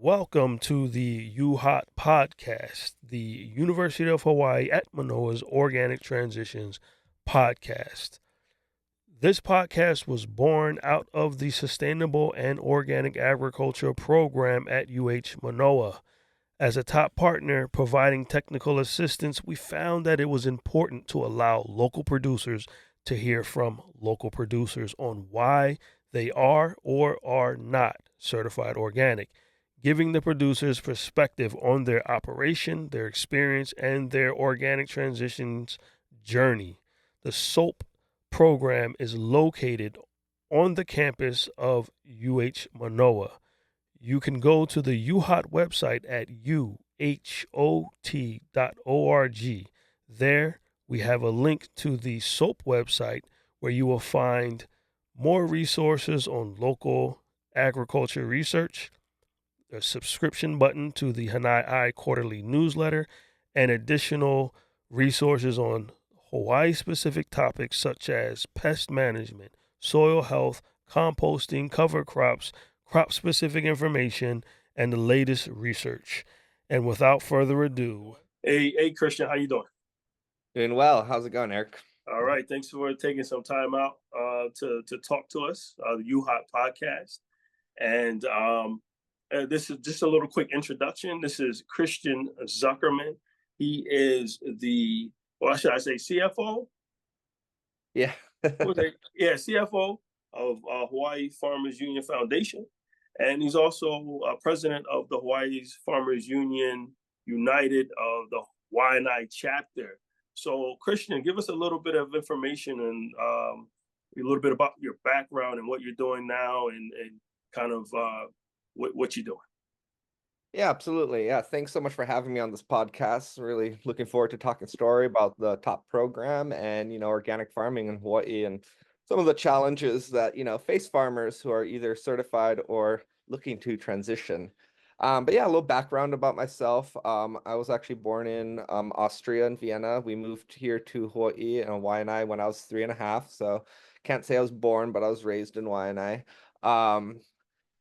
Welcome to the UHOT podcast, the University of Hawaii at Manoa's Organic Transitions podcast. This podcast was born out of the Sustainable and Organic Agriculture program at UH Manoa. As a top partner providing technical assistance, we found that it was important to allow local producers to hear from local producers on why they are or are not certified organic, giving the producers perspective on their operation, their experience, and their organic transitions journey. The SOAP program is located on the campus of UH Manoa. You can go to the UHOT website at uhot.org. There, we have a link to the SOAP website where you will find more resources on local agriculture research, a subscription button to the Hanai quarterly newsletter, and additional resources on Hawaii specific topics such as pest management, soil health, composting, cover crops, crop specific information, and the latest research. And without further ado, hey Christian, how you doing? Doing well. How's it going, Eric? All right, thanks for taking some time out to talk to us, the UHOT podcast. And this is just a little quick introduction. This is Christian Zuckerman. He is the, well, should I say CFO? Yeah. Yeah, CFO of Hawaii Farmers Union Foundation. And he's also president of the Hawaii Farmers Union United of the Hawai'i chapter. So, Christian, give us a little bit of information and a little bit about your background and what you're doing now and kind of what you're doing. Yeah, absolutely. Yeah. Thanks so much for having me on this podcast. Really looking forward to talking story about the top program and, organic farming in Hawaii and some of the challenges that, face farmers who are either certified or looking to transition. But yeah, a little background about myself. I was actually born in Austria in Vienna. We moved here to Hawaii and Waianae when I was 3.5. So can't say I was born, but I was raised in Waianae.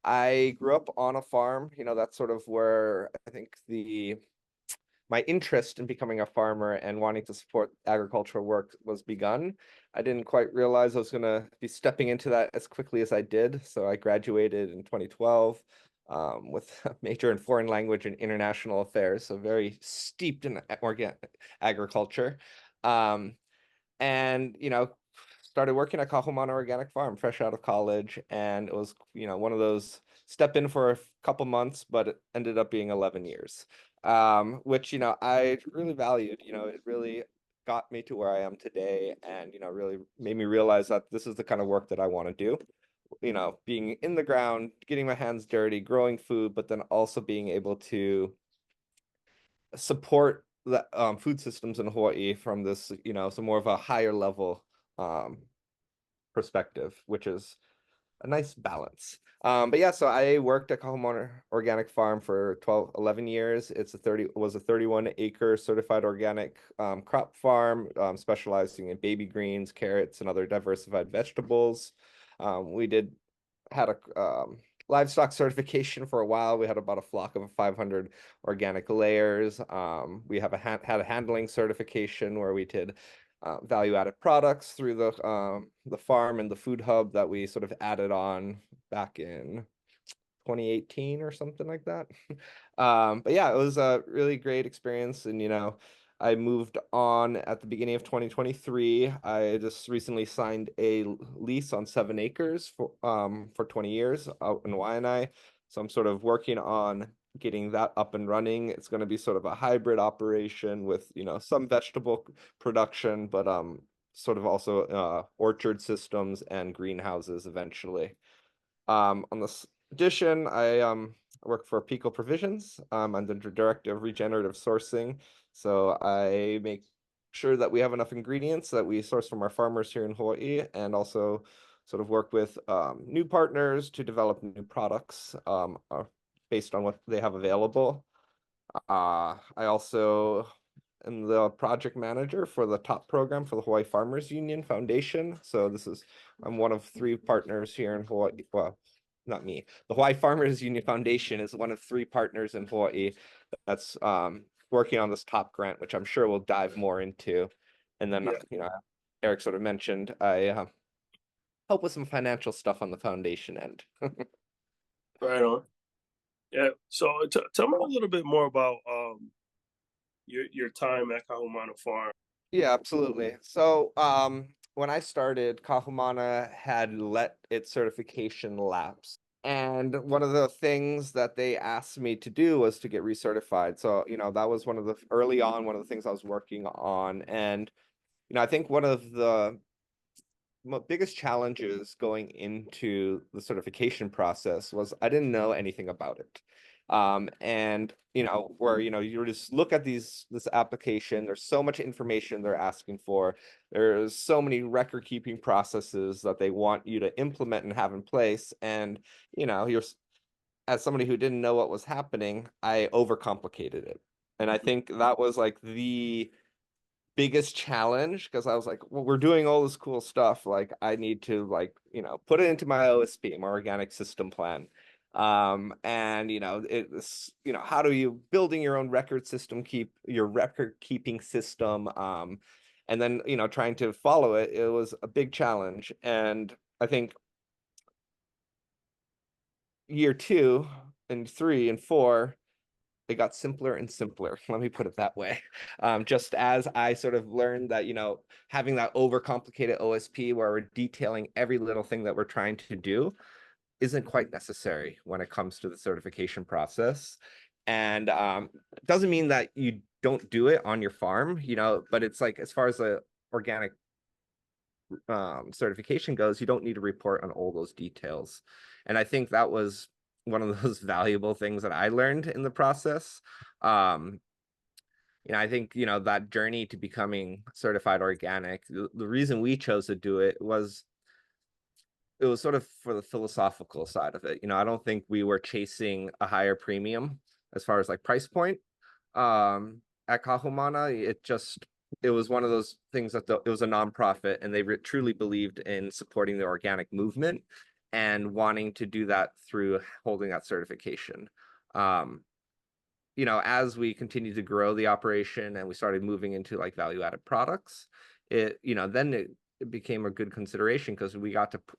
I grew up on a farm. That's sort of where I think my interest in becoming a farmer and wanting to support agricultural work was begun. I didn't quite realize I was going to be stepping into that as quickly as I did. So I graduated in 2012 with a major in foreign language and international affairs, so very steeped in organic agriculture. And started working at Kahumana Organic Farm fresh out of college, and it was one of those step in for a couple months, but it ended up being 11 years, which I really valued. It really got me to where I am today, and really made me realize that this is the kind of work that I want to do. Being in the ground, getting my hands dirty, growing food, but then also being able to support the food systems in Hawaii from this, some more of a higher level perspective, which is a nice balance. But yeah, so I worked at Kahumana Organic Farm for 11 years. It was a 31-acre certified organic crop farm, specializing in baby greens, carrots, and other diversified vegetables. We had a livestock certification for a while. We had about a flock of 500 organic layers. We have had a handling certification where we did value-added products through the farm and the food hub that we sort of added on back in 2018 or something like that. But yeah, it was a really great experience, and I moved on at the beginning of 2023. I just recently signed a lease on 7 acres for 20 years out in Waianae. So I'm sort of working on getting that up and running. It's going to be sort of a hybrid operation with, some vegetable production, but sort of also orchard systems and greenhouses eventually. On this addition, I work for Pico Provisions. I'm the director of regenerative sourcing. So I make sure that we have enough ingredients that we source from our farmers here in Hawaii, and also sort of work with new partners to develop new products based on what they have available. I also am the project manager for the top program for the Hawaii Farmers Union Foundation. So I'm one of 3 partners here in Hawaii. Well, not me. The Hawaii Farmers Union Foundation is one of three partners in Hawaii that's working on this top grant, which I'm sure we'll dive more into. And then, Yeah, Eric sort of mentioned I help with some financial stuff on the foundation end. right on. Yeah. So tell me a little bit more about your time at Kahumana Farm. Yeah, absolutely. So, when I started, Kahumana had let its certification lapse. And one of the things that they asked me to do was to get recertified. So, that was one of the early on, one of the things I was working on. And, I think one of the biggest challenges going into the certification process was I didn't know anything about it. And where you just look at this application, there's so much information they're asking for. There's so many record keeping processes that they want you to implement and have in place. And you're as somebody who didn't know what was happening, I overcomplicated it. And I think that was like the biggest challenge because I was like, well, we're doing all this cool stuff. Like, I need to put it into my OSP, my organic system plan. And it's how do you building your own record system, keep your record keeping system, and then trying to follow it. It was a big challenge, and I think year 2 and 3 and 4 it got simpler and simpler. Let me put it that way. Just as I sort of learned that, having that overcomplicated OSP where we're detailing every little thing that we're trying to do isn't quite necessary when it comes to the certification process. And it doesn't mean that you don't do it on your farm, but it's like as far as the organic certification goes, you don't need to report on all those details. And I think that was one of those valuable things that I learned in the process. Um, I think, that journey to becoming certified organic, the reason we chose to do it was sort of for the philosophical side of it. I don't think we were chasing a higher premium as far as like price point. At Kahumana, it was one of those things that it was a nonprofit and they truly believed in supporting the organic movement and wanting to do that through holding that certification. Um, as we continued to grow the operation and we started moving into like value-added products, then it became a good consideration because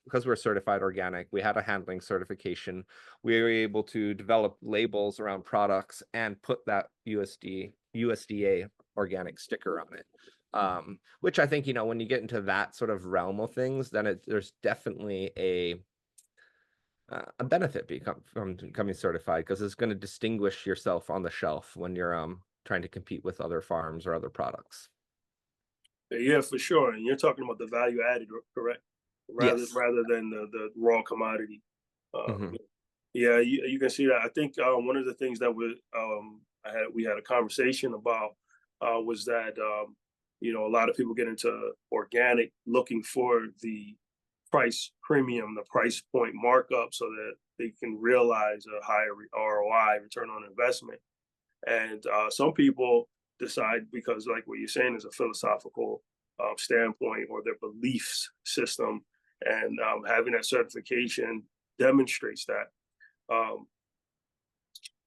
because we're certified organic, we had a handling certification. We were able to develop labels around products and put that USDA organic sticker on it. Which I think, when you get into that sort of realm of things, then there's definitely a benefit from becoming certified because it's going to distinguish yourself on the shelf when you're trying to compete with other farms or other products. Yeah, for sure. And you're talking about the value added, correct? Yes. Rather than the raw commodity. Hmm. Yeah, you can see that. I think one of the things that we had a conversation about was that a lot of people get into organic looking for the price premium, the price point markup, so that they can realize a higher ROI, return on investment. And some people decide because, like what you're saying, is a philosophical standpoint or their beliefs system, and having that certification demonstrates that. Um,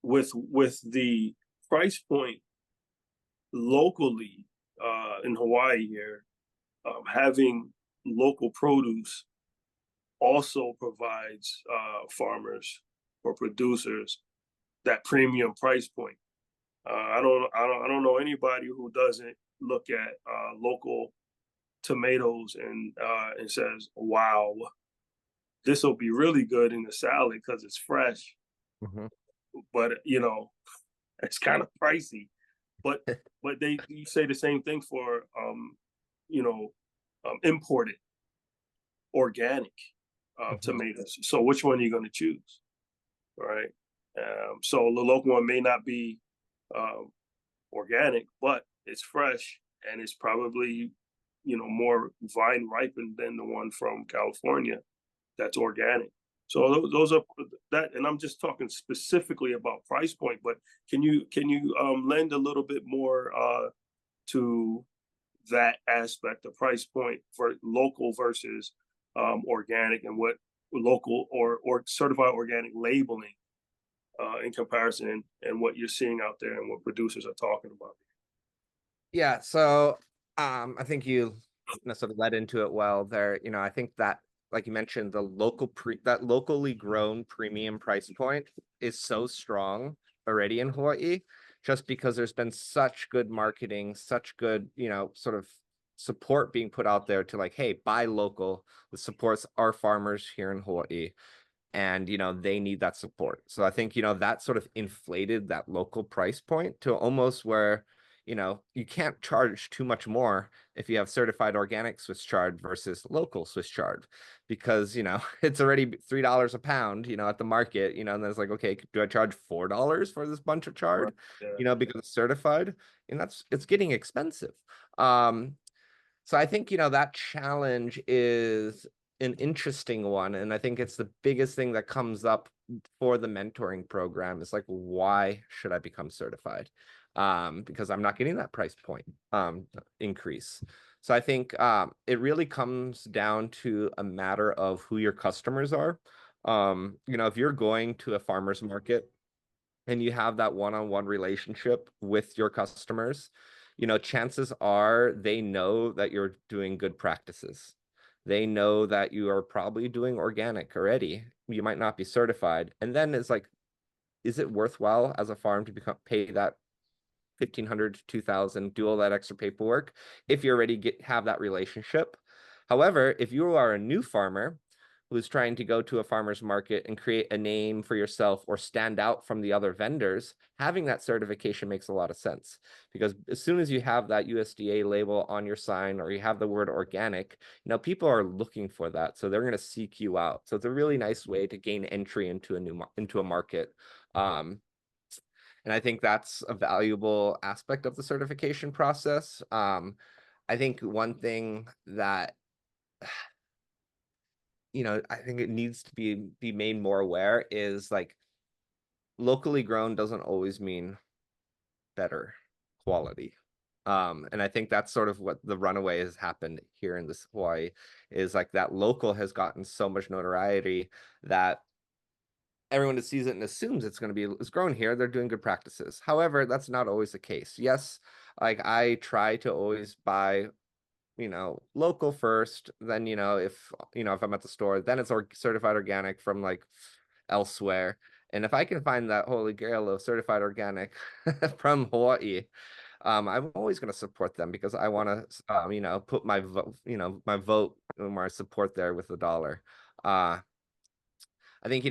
with the price point locally in Hawaii here, having local produce also provides farmers or producers that premium price point. I don't know anybody who doesn't look at local tomatoes and says, "Wow, this will be really good in the salad because it's fresh." Hmm. But it's kind of pricey. But they you say the same thing for you know imported organic Hmm. tomatoes. So which one are you going to choose? Right. So the local one may not be um, organic, but it's fresh and it's probably more vine ripened than the one from California that's organic. So those are that, and I'm just talking specifically about price point. But can you lend a little bit more to that aspect of price point for local versus organic, and local or certified organic labeling in comparison and what you're seeing out there and what producers are talking about? Yeah, so I think you sort of led into it well there. I think that, like you mentioned, that locally grown premium price point is so strong already in Hawaii, just because there's been such good marketing, such good, sort of support being put out there to like, hey, buy local. This supports our farmers here in Hawaii, and they need that support. So I think that sort of inflated that local price point to almost where you can't charge too much more if you have certified organic Swiss chard versus local Swiss chard, because it's already $3 a pound at the market, and then it's like, okay, do I charge $4 for this bunch of Right. chard, Yeah. because it's certified? And it's getting expensive. So I think, that challenge is an interesting one. And I think it's the biggest thing that comes up for the mentoring program is like, why should I become certified? Because I'm not getting that price point increase. So I think it really comes down to a matter of who your customers are. If you're going to a farmer's market and you have that one-on-one relationship with your customers, chances are they know that you're doing good practices. They know that you are probably doing organic already. You might not be certified. And then it's like, is it worthwhile as a farm to pay that 1,500 to 2,000, do all that extra paperwork if you already have that relationship? However, if you are a new farmer who's trying to go to a farmer's market and create a name for yourself or stand out from the other vendors, having that certification makes a lot of sense, because as soon as you have that USDA label on your sign or you have the word organic, people are looking for that. So they're going to seek you out. So it's a really nice way to gain entry into a market. And I think that's a valuable aspect of the certification process. I think one thing that I think it needs to be made more aware is like, locally grown doesn't always mean better quality. And I think that's sort of what the runaway has happened here in this Hawaii, is like that local has gotten so much notoriety that everyone that sees it and assumes it's grown here, they're doing good practices. However, that's not always the case. Yes, like I try to always buy local first, then if I'm at the store, then it's certified organic from like elsewhere. And if I can find that holy grail of certified organic from Hawaii, I'm always going to support them, because I want to put my vote and my support there with the dollar. I think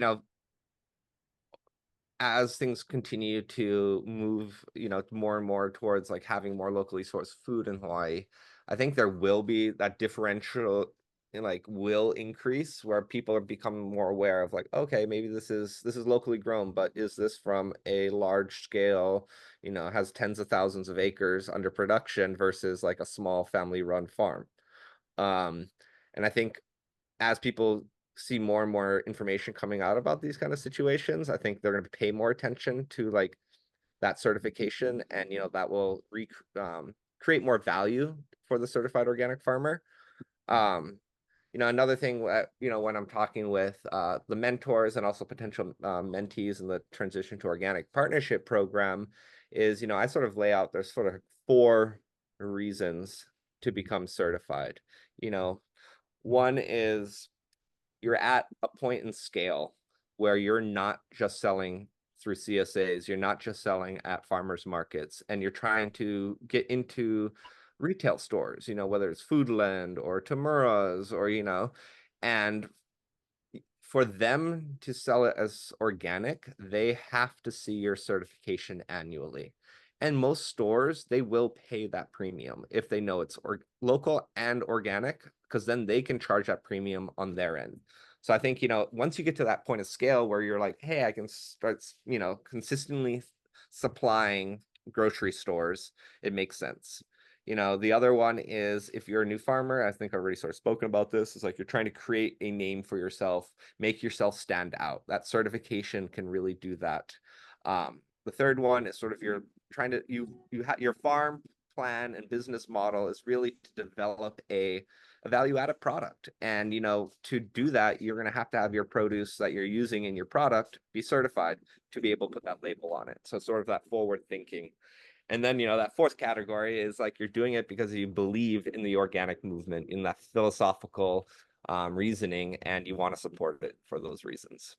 as things continue to move, more and more towards like having more locally sourced food in Hawaii, I think there will be that differential, like, will increase, where people are becoming more aware of like, okay, maybe this is locally grown, but is this from a large scale, has tens of thousands of acres under production versus like a small family run farm. And I think as people see more and more information coming out about these kind of situations, I think they're going to pay more attention to like that certification, and that will create more value for the certified organic farmer. Another thing that, when I'm talking with the mentors and also potential mentees in the transition to organic partnership program is, I sort of lay out, there's sort of 4 reasons to become certified. One is you're at a point in scale where you're not just selling through CSAs, you're not just selling at farmers markets, and you're trying to get into retail stores, whether it's Foodland or Tamura's or, and for them to sell it as organic, they have to see your certification annually. And most stores, they will pay that premium if they know it's local and organic, because then they can charge that premium on their end. So I think, once you get to that point of scale where you're like, hey, I can start, consistently supplying grocery stores, it makes sense. The other one is, if you're a new farmer, I think I've already sort of spoken about this, is like you're trying to create a name for yourself, make yourself stand out. That certification can really do that. The third one is sort of you're trying to, your farm plan and business model is really to develop a a value added product. And, to do that, you're going to have your produce that you're using in your product be certified to be able to put that label on it. So sort of that forward thinking. And then, that fourth category is like you're doing it because you believe in the organic movement, in that philosophical reasoning, and you want to support it for those reasons.